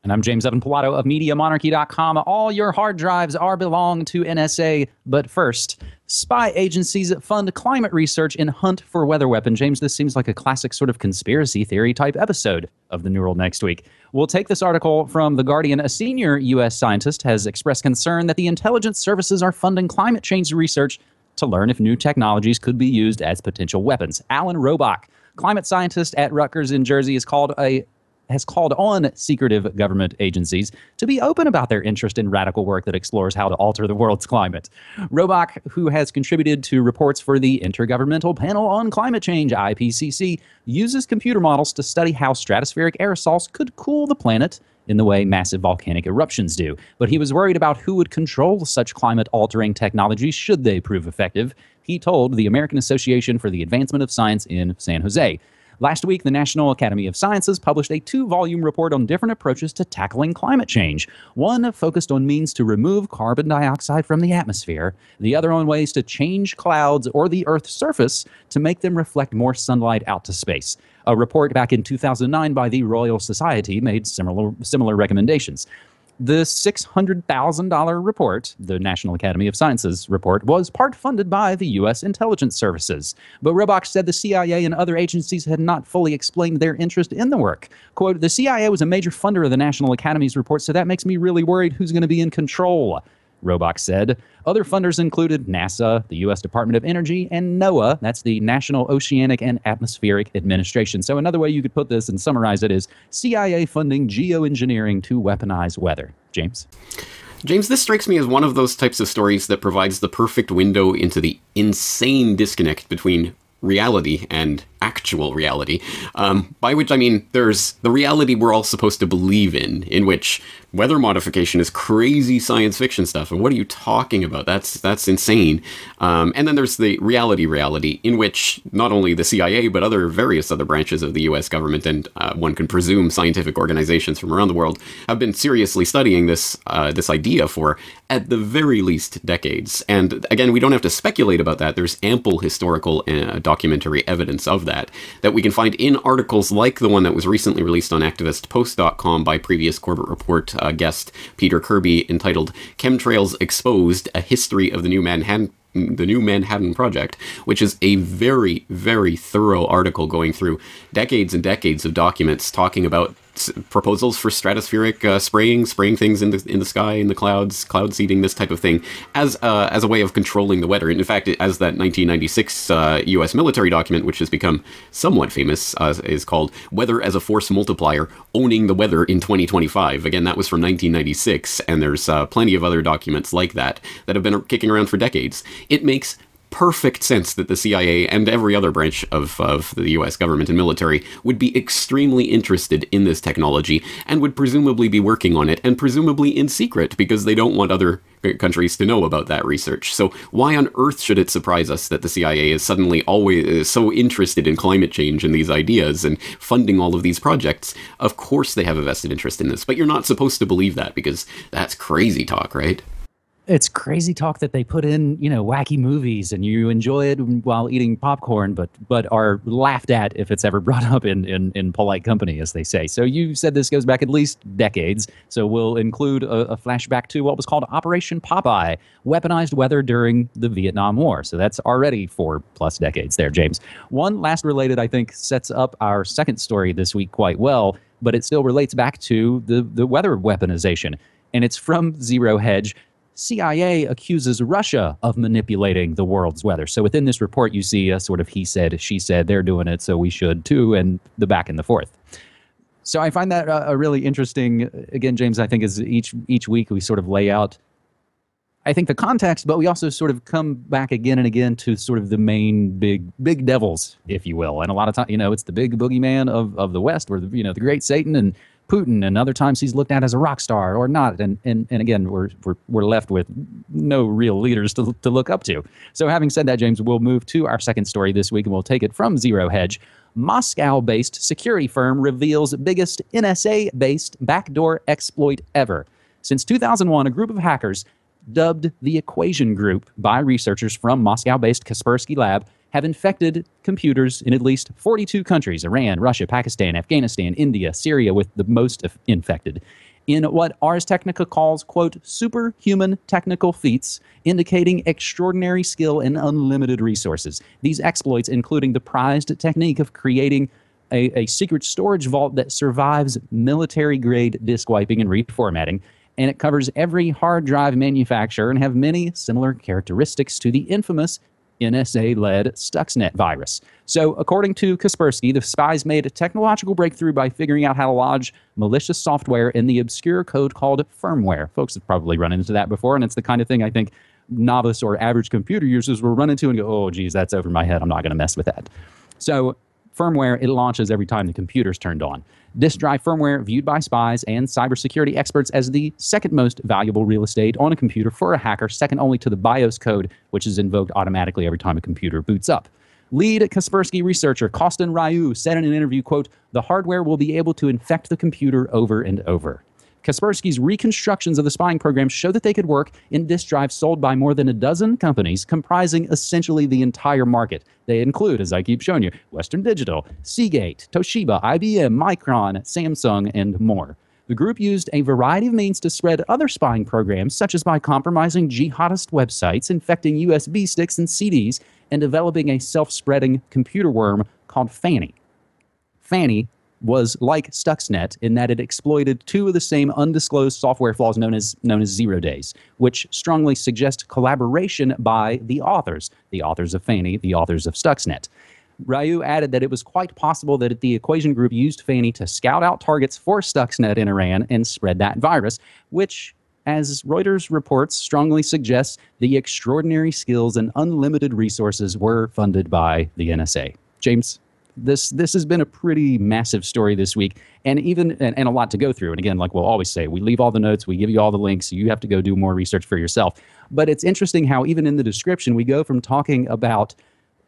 And I'm James Evan Pilato of MediaMonarchy.com. All your hard drives are belong to NSA. But first, spy agencies fund climate research and hunt for weather weapon. James, this seems like a classic sort of conspiracy theory type episode of the New World Next Week. We'll take this article from The Guardian. A senior U.S. scientist has expressed concern that the intelligence services are funding climate change research to learn if new technologies could be used as potential weapons. Alan Robach, climate scientist at Rutgers in Jersey, has called on secretive government agencies to be open about their interest in radical work that explores how to alter the world's climate. Robach, who has contributed to reports for the Intergovernmental Panel on Climate Change, IPCC, uses computer models to study how stratospheric aerosols could cool the planet in the way massive volcanic eruptions do. But he was worried about who would control such climate-altering technologies should they prove effective. He told the American Association for the Advancement of Science in San Jose. Last week, the National Academy of Sciences published a 2-volume report on different approaches to tackling climate change. One focused on means to remove carbon dioxide from the atmosphere, the other on ways to change clouds or the Earth's surface to make them reflect more sunlight out to space. A report back in 2009 by the Royal Society made similar recommendations. The $600,000 report, the National Academy of Sciences report, was part funded by the U.S. intelligence services. But Robach said the CIA and other agencies had not fully explained their interest in the work. Quote, "The CIA was a major funder of the National Academy's report, so that makes me really worried who's going to be in control," Robach said. Other funders included NASA, the U.S. Department of Energy, and NOAA, that's the National Oceanic and Atmospheric Administration. So another way you could put this and summarize it is CIA funding geoengineering to weaponize weather. James? James, this strikes me as one of those types of stories that provides the perfect window into the insane disconnect between reality and actual reality, by which I mean there's the reality we're all supposed to believe in which weather modification is crazy science fiction stuff, and what are you talking about? That's insane. And then there's the reality in which not only the CIA but various other branches of the U.S. government and one can presume scientific organizations from around the world have been seriously studying this idea for at the very least decades. And again, we don't have to speculate about that. There's ample historical documentary evidence of that we can find in articles like the one that was recently released on activistpost.com by previous Corbett Report guest Peter Kirby, entitled "Chemtrails Exposed: A History of the New Manhattan Project," which is a very, very thorough article going through decades and decades of documents talking about proposals for stratospheric spraying things in the sky, in the clouds, cloud seeding, this type of thing, as a way of controlling the weather. And in fact, as that 1996 U.S. military document, which has become somewhat famous, is called "Weather as a Force Multiplier: Owning the Weather in 2025." Again, that was from 1996, and there's plenty of other documents like that have been kicking around for decades. It makes perfect sense that the CIA and every other branch of the US government and military would be extremely interested in this technology and would presumably be working on it, and presumably in secret, because they don't want other countries to know about that research. So why on earth should it surprise us that the CIA is suddenly always so interested in climate change and these ideas and funding all of these projects? Of course they have a vested interest in this, but you're not supposed to believe that, because that's crazy talk, right? It's crazy talk that they put in, wacky movies, and you enjoy it while eating popcorn, but are laughed at if it's ever brought up in polite company, as they say. So you said this goes back at least decades. So we'll include a flashback to what was called Operation Popeye, weaponized weather during the Vietnam War. So that's already 4+ decades there, James. One last related, I think, sets up our second story this week quite well, but it still relates back to the weather weaponization. And it's from Zero Hedge. CIA accuses Russia of manipulating the world's weather. So within this report, you see a sort of he said, she said, they're doing it, so we should too, and the back and the forth. So I find that a really interesting, again, James, I think is each week we sort of lay out, I think, the context, but we also sort of come back again and again to sort of the main big devils, if you will. And a lot of times, it's the big boogeyman of the West, where the great Satan and Putin, and other times he's looked at as a rock star or not, and again we're left with no real leaders to look up to. So having said that, James, we'll move to our second story this week, and we'll take it from Zero Hedge. Moscow-based security firm reveals biggest NSA-based backdoor exploit ever. Since 2001, a group of hackers dubbed the Equation Group by researchers from Moscow-based Kaspersky Lab have infected computers in at least 42 countries: Iran, Russia, Pakistan, Afghanistan, India, Syria, with the most infected. in what Ars Technica calls, quote, superhuman technical feats, indicating extraordinary skill and unlimited resources. These exploits, including the prized technique of creating a secret storage vault that survives military-grade disk wiping and reformatting, and it covers every hard drive manufacturer and have many similar characteristics to the infamous NSA-led Stuxnet virus. So, according to Kaspersky, the spies made a technological breakthrough by figuring out how to lodge malicious software in the obscure code called firmware. Folks have probably run into that before, and it's the kind of thing I think novice or average computer users will run into and go, oh, geez, that's over my head. I'm not going to mess with that. So, firmware, it launches every time the computer's turned on. Disk drive firmware viewed by spies and cybersecurity experts as the second most valuable real estate on a computer for a hacker, second only to the BIOS code, which is invoked automatically every time a computer boots up. Lead Kaspersky researcher Kostin Ryu said in an interview, quote, the hardware will be able to infect the computer over and over. Kaspersky's reconstructions of the spying program show that they could work in disk drives sold by more than a dozen companies, comprising essentially the entire market. They include, as I keep showing you, Western Digital, Seagate, Toshiba, IBM, Micron, Samsung, and more. The group used a variety of means to spread other spying programs, such as by compromising jihadist websites, infecting USB sticks and CDs, and developing a self-spreading computer worm called Fanny. Fanny was like Stuxnet in that it exploited two of the same undisclosed software flaws known as 0 days, which strongly suggest collaboration by the authors of Fanny, the authors of Stuxnet. Ryu added that it was quite possible that the Equation Group used Fanny to scout out targets for Stuxnet in Iran and spread that virus, which, as Reuters reports, strongly suggests the extraordinary skills and unlimited resources were funded by the NSA. James? This has been a pretty massive story this week, and a lot to go through. And again, like we'll always say, we leave all the notes, we give you all the links, you have to go do more research for yourself. But it's interesting how even in the description, we go from talking about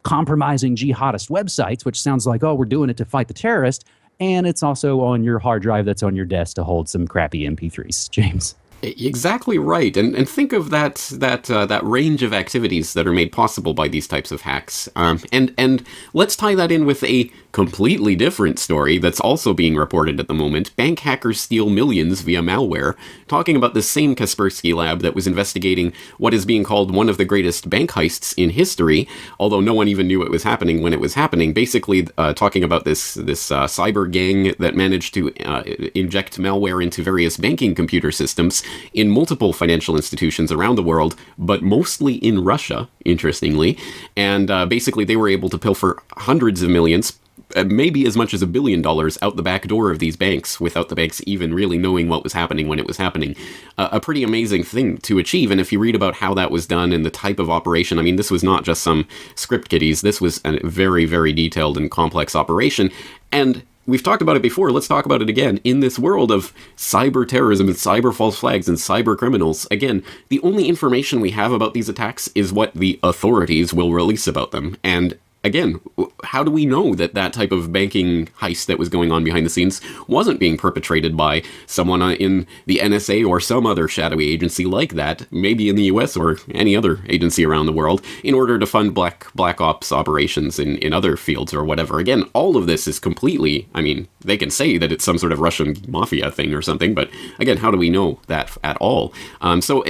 compromising jihadist websites, which sounds like, oh, we're doing it to fight the terrorist, and it's also on your hard drive that's on your desk to hold some crappy MP3s. James? Exactly right, and think of that range of activities that are made possible by these types of hacks, and let's tie that in with a completely different story that's also being reported at the moment. Bank hackers steal millions via malware. Talking about the same Kaspersky lab that was investigating what is being called one of the greatest bank heists in history, although no one even knew it was happening when it was happening. Basically, talking about this cyber gang that managed to inject malware into various banking computer systems in multiple financial institutions around the world, but mostly in Russia, interestingly. And basically, they were able to pilfer hundreds of millions, maybe as much as $1 billion out the back door of these banks without the banks even really knowing what was happening when it was happening. A pretty amazing thing to achieve. And if you read about how that was done and the type of operation, I mean, this was not just some script kiddies. This was a very, very detailed and complex operation. And we've talked about it before, let's talk about it again. In this world of cyber terrorism and cyber false flags and cyber criminals, again, the only information we have about these attacks is what the authorities will release about them. And again, how do we know that that type of banking heist that was going on behind the scenes wasn't being perpetrated by someone in the NSA or some other shadowy agency like that, maybe in the US or any other agency around the world, in order to fund black ops operations in other fields or whatever? Again, all of this is completely, I mean, they can say that it's some sort of Russian mafia thing or something, but again, how do we know that at all?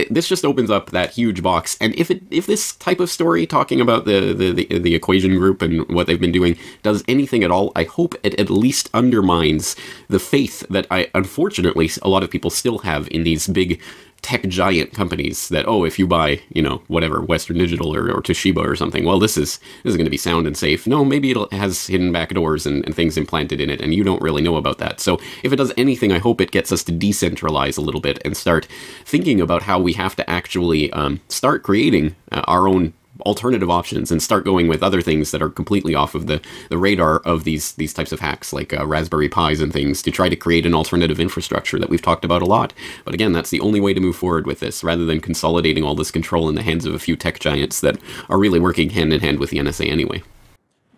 This just opens up that huge box. And if this type of story talking about the Equation Group and what they've been doing does anything at all, I hope it at least undermines the faith that unfortunately a lot of people still have in these big tech giant companies that, oh, if you buy, whatever, Western Digital or Toshiba or something, well, this is going to be sound and safe. No, maybe it has hidden back doors and things implanted in it, and you don't really know about that. So if it does anything, I hope it gets us to decentralize a little bit and start thinking about how we have to actually start creating our own alternative options and start going with other things that are completely off of the radar of these types of hacks, like Raspberry Pis and things, to try to create an alternative infrastructure that we've talked about a lot. But again, that's the only way to move forward with this, rather than consolidating all this control in the hands of a few tech giants that are really working hand in hand with the NSA anyway.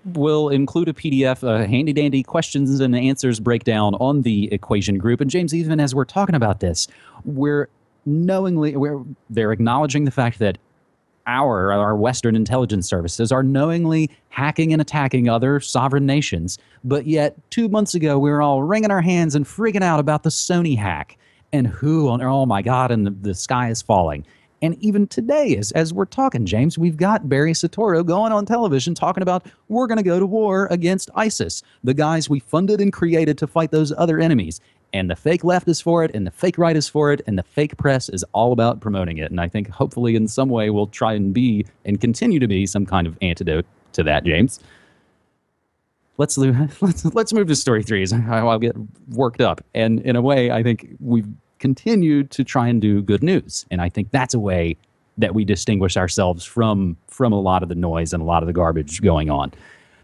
We'll include a PDF, a handy-dandy questions and answers breakdown on the Equation Group. And James, even as we're talking about this, they're acknowledging the fact that our Western intelligence services are knowingly hacking and attacking other sovereign nations. But yet, 2 months ago, we were all wringing our hands and freaking out about the Sony hack. And who on, oh my God, and the sky is falling. And even today, as we're talking, James, we've got Barry Soetoro going on television talking about we're going to go to war against ISIS, the guys we funded and created to fight those other enemies. And the fake left is for it, and the fake right is for it, and the fake press is all about promoting it. And I think hopefully in some way we'll try and be and continue to be some kind of antidote to that, James. Let's move to story 3 as I'll get worked up. And in a way, I think we've continued to try and do good news. And I think that's a way that we distinguish ourselves from a lot of the noise and a lot of the garbage going on.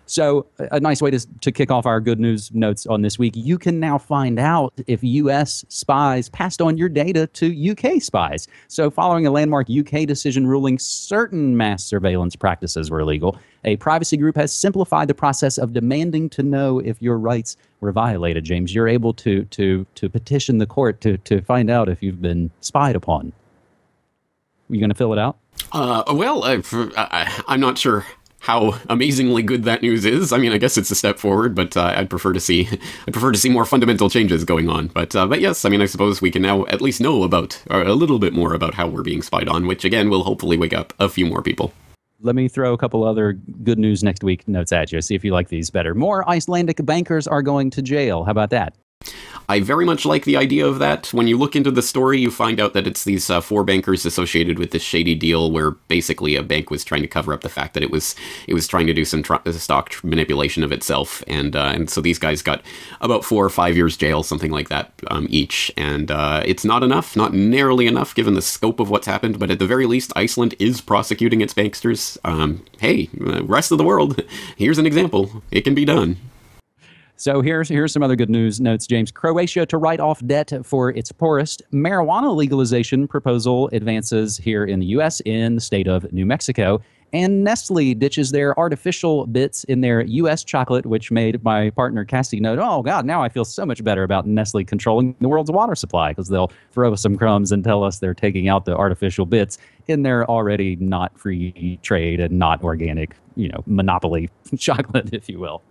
So a nice way to kick off our good news notes on this week, you can now find out if U.S. spies passed on your data to U.K. spies. So following a landmark U.K. decision ruling certain mass surveillance practices were illegal, a privacy group has simplified the process of demanding to know if your rights were violated. James, you're able to petition the court to find out if you've been spied upon. Are you going to fill it out? Well, I'm not sure how amazingly good that news is. I mean, I guess it's a step forward, but I'd prefer to see more fundamental changes going on. But yes, I mean, I suppose we can now at least know about a little bit more about how we're being spied on, which again will hopefully wake up a few more people. Let me throw a couple other good news next week notes at you. See if you like these better. More Icelandic bankers are going to jail. How about that? I very much like the idea of that. When you look into the story, you find out that it's these 4 bankers associated with this shady deal where basically a bank was trying to cover up the fact that it was trying to do some stock manipulation of itself. And so these guys got about 4 or 5 years jail, something like that, each. And it's not enough, not nearly enough, given the scope of what's happened. But at the very least, Iceland is prosecuting its banksters. Hey, rest of the world, here's an example. It can be done. So here's some other good news notes, James. Croatia to write off debt for its poorest. Marijuana legalization proposal advances here in the U.S. in the state of New Mexico. And Nestle ditches their artificial bits in their U.S. chocolate, which made my partner Cassie note, oh, God, now I feel so much better about Nestle controlling the world's water supply, because they'll throw us some crumbs and tell us they're taking out the artificial bits in their already not free trade and not organic, monopoly chocolate, if you will.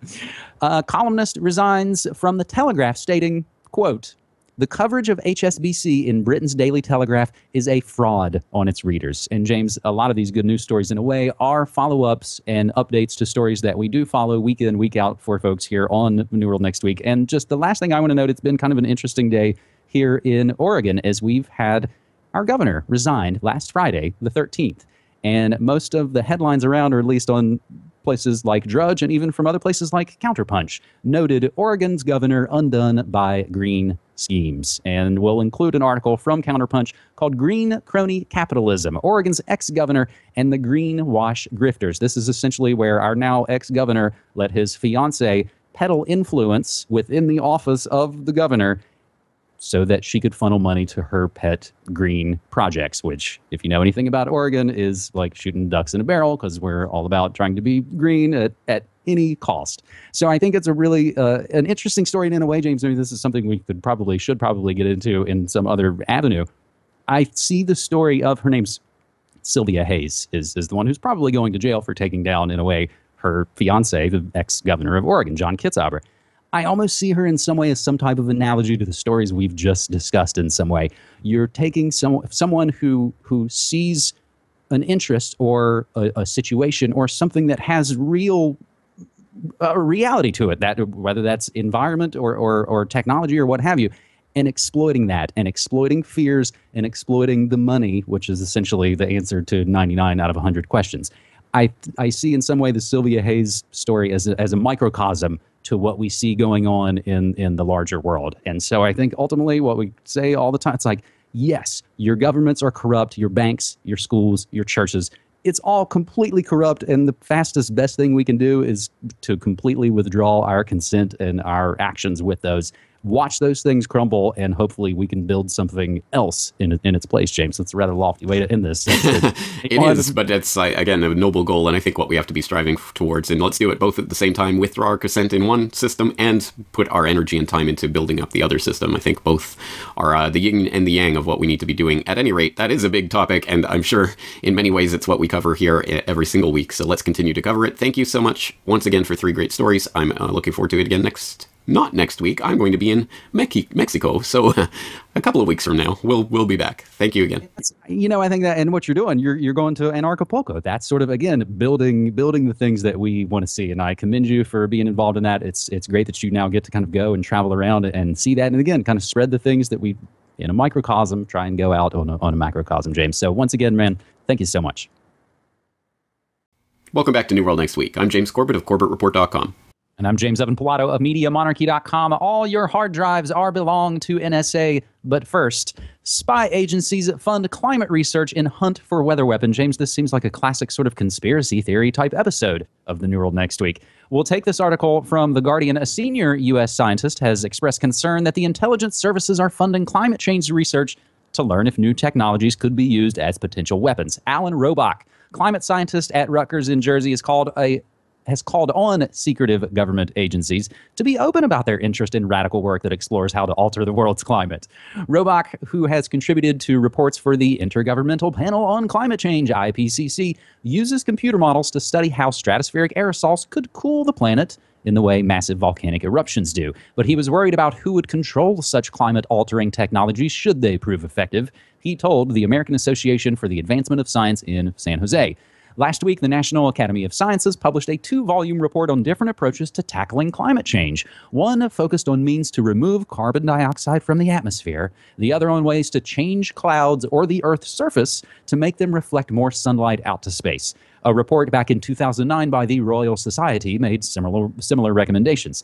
Columnist resigns from the Telegraph stating, quote, the coverage of HSBC in Britain's Daily Telegraph is a fraud on its readers. And James, a lot of these good news stories, in a way, are follow-ups and updates to stories that we do follow week in, week out for folks here on New World Next Week. And just the last thing I want to note, it's been kind of an interesting day here in Oregon as we've had our governor resigned last Friday, the 13th. And most of the headlines around, or at least on places like Drudge and even from other places like Counterpunch, noted Oregon's governor undone by green schemes. And we'll include an article from Counterpunch called Green Crony Capitalism, Oregon's ex-governor and the greenwash grifters. This is essentially where our now ex-governor let his fiancée peddle influence within the office of the governor so that she could funnel money to her pet green projects, which, if you know anything about Oregon, is like shooting ducks in a barrel, because we're all about trying to be green at any cost. So I think it's a really an interesting story. And in a way, James, I mean, this is something we should probably get into in some other avenue. I see the story of, her name's Sylvia Hayes, is the one who's probably going to jail for taking down, in a way, her fiance, the ex-governor of Oregon, John Kitzhaber. I almost see her in some way as some type of analogy to the stories we've just discussed in some way. You're taking someone who sees an interest or a situation or something that has real reality to it, that whether that's environment or technology or what have you, and exploiting that and exploiting fears and exploiting the money, which is essentially the answer to 99 out of 100 questions. I see in some way the Sylvia Hayes story as a microcosm to what we see going on in the larger world. And so I think ultimately what we say all the time, it's like, yes, your governments are corrupt, your banks, your schools, your churches, it's all completely corrupt. And the fastest, best thing we can do is to completely withdraw our consent and our actions with those. Watch those things crumble, and hopefully we can build something else in its place, James. That's a rather lofty way to end this. It is, but it's, again, a noble goal, and I think what we have to be striving towards. And let's do it both at the same time, withdraw our consent in one system and put our energy and time into building up the other system. I think both are the yin and the yang of what we need to be doing. At any rate, that is a big topic, and I'm sure in many ways it's what we cover here every single week. So let's continue to cover it. Thank you so much once again for 3 great stories. I'm looking forward to it again next not next week. I'm going to be in Mexico. So a couple of weeks from now, we'll be back. Thank you again. I think that, and what you're doing, you're going to Anarchapulco. That's sort of, again, building the things that we want to see. And I commend you for being involved in that. It's great that you now get to kind of go and travel around and see that. And again, kind of spread the things that we, in a microcosm, try and go out on a macrocosm, James. So once again, man, thank you so much. Welcome back to New World Next Week. I'm James Corbett of CorbettReport.com. And I'm James Evan Pilato of MediaMonarchy.com. All your hard drives belong to NSA. But first, spy agencies fund climate research in hunt for weather weapon. James, this seems like a classic sort of conspiracy theory type episode of the New World Next Week. We'll take this article from The Guardian. A senior U.S. scientist has expressed concern that the intelligence services are funding climate change research to learn if new technologies could be used as potential weapons. Alan Robach, climate scientist at Rutgers in Jersey, has called on secretive government agencies to be open about their interest in radical work that explores how to alter the world's climate. Robach, who has contributed to reports for the Intergovernmental Panel on Climate Change, IPCC, uses computer models to study how stratospheric aerosols could cool the planet in the way massive volcanic eruptions do. But he was worried about who would control such climate-altering technologies should they prove effective. He told the American Association for the Advancement of Science in San Jose. Last week, the National Academy of Sciences published a 2-volume report on different approaches to tackling climate change. One focused on means to remove carbon dioxide from the atmosphere, the other on ways to change clouds or the Earth's surface to make them reflect more sunlight out to space. A report back in 2009 by the Royal Society made similar recommendations.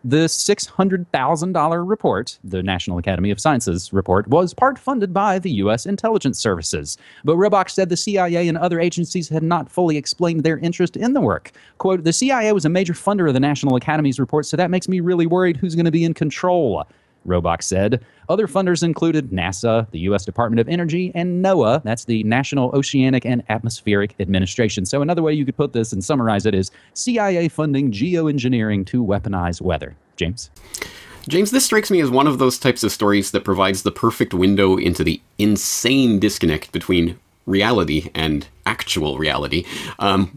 The $600,000 report, the National Academy of Sciences report, was part funded by the U.S. intelligence services. But Robach said the CIA and other agencies had not fully explained their interest in the work. Quote, "The CIA was a major funder of the National Academy's report, so that makes me really worried who's going to be in control," Robach said. Other funders included NASA, the U.S. Department of Energy, and NOAA, that's the National Oceanic and Atmospheric Administration. So another way you could put this and summarize it is CIA funding geoengineering to weaponize weather. James? James, this strikes me as one of those types of stories that provides the perfect window into the insane disconnect between reality and actual reality,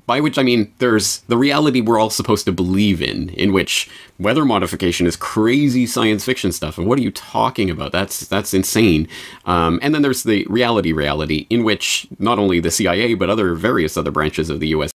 by which I mean there's the reality we're all supposed to believe in which weather modification is crazy science fiction stuff. And what are you talking about? That's insane. And then there's the reality in which not only the CIA, but various other branches of the U.S.